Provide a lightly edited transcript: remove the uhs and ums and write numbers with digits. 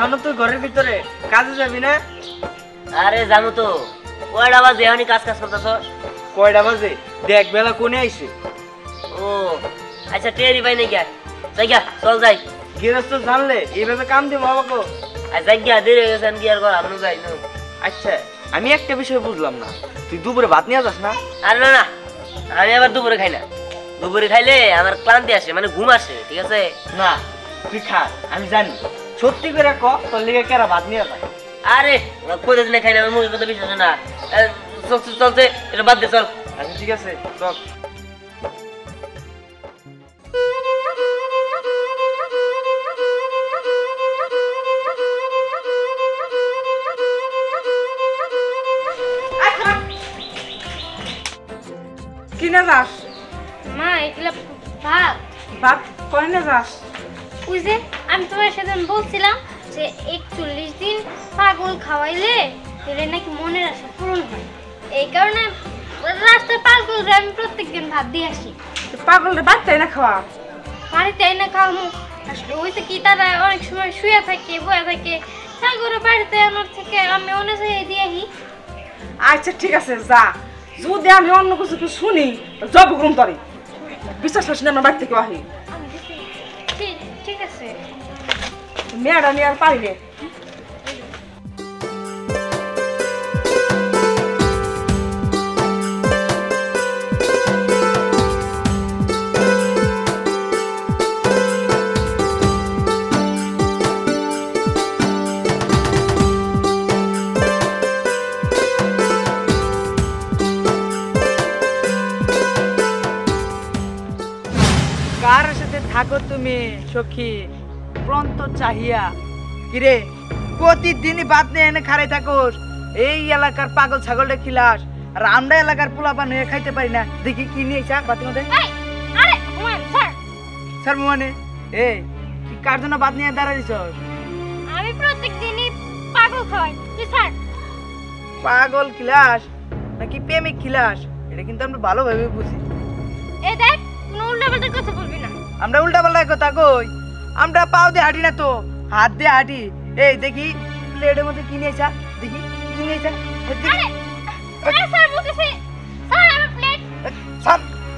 এখনো তুই ঘরের ভিতরে কাজে যাবি না? আরে জানো তো কয়টা বাজে এখনই কাজ করতেছ? কয়টা বাজে দেখ, বেলা কোনে আইছে। ও আচ্ছা টেরি ভাই নাকি যাই গা, চল যাই। গৃহস্থ জানলে এইভাবে কাম দিব আমাকে। আর যাই গা, দেরি হয়ে গেছে, কি আর কর, আমি যাই না। আচ্ছা আমি একটা বিষয় বুঝলাম না, তুই দুপুরে ভাত নিয়ে যাস না? আরে না না, আমি আবার দুপুরে খাই না। দুপুরে খাইলে আমার ক্লান্তি আসে, মানে ঘুম আসে, ঠিক আছে? না তুই খা, আমি জানি। সত্যি করে ক, তোর লিগে কেরা ভাত নিয়ে যায়? আরে কোথায় দিনে খাই না, আমার মুখের কথা বিশ্বাস না। চলছে, এটা বাদ দে, চল। আচ্ছা ঠিক আছে চল। কিনে যাস? মা এগুলা ভাত ভাত কয়নে যাস? ওই যে আমি তোমার সেদিন বলছিলাম যে 41 দিন পাগল খাওয়াইলে এলে নাকি মনের আশা পূরণ হয়। এই কারণে রাস্তায় পাগলরে আমি প্রত্যেকদিন ভাত দিয়ে আসি। পাগলরে ভাত চাই না খাওয়া? বাড়িতে এনে খাওয়ামু। আসলে ওইসে কি তারা অনেক সময় শুয়ে থাকে, বয়ে থাকে, সাগরে বাড়িতে আনার থেকে আমি অনেক জায়গায় দিয়ে আসি। আচ্ছা ঠিক আছে যা, যদি আমি অন্য কিছু কি শুনি জব ঘুম তরি বিশ্বাস করছি না আমার বাড়ি থেকে আহি। ঠিক আছে মেয়েটা নিয়ে আর পারি নে। কার সাথে থাকো তুমি সখী প্রন্ত চাহিয়া? কিরে প্রতিদিনই বাদ নিয়ে এনে খাড়াই থাকোস, এই এলাকার পাগল ছাগলটা খিলাস, আর আমরা এলাকার পোলাপান হয়ে খাইতে পারি না। দেখি কি নিয়ে চা বাতির মধ্যে। আরে হুমায়ুন স্যার, স্যার মানে এই কি কার জন্য বাদ নিয়ে দাঁড়াই দিছ? আমি প্রত্যেকদিনই পাগল খাওয়াই স্যার। পাগল খিলাস নাকি প্রেমিক খিলাস এটা কিন্তু আমরা ভালোভাবে বুঝি। এই দেখ, কোনো উল্টাপাল্টা কথা বলবি না। আমরা উল্টা পাল্টা কথা কই? আমরা পাও দিয়ে হাঁটি না তো, হাত দিয়ে হাঁটি। এই দেখি প্লেটের মধ্যে কি নিয়েছা, দেখি কি নিয়েছা। আরে আরে স্যার বলতেছে স্যার আমার প্লেট। স্যার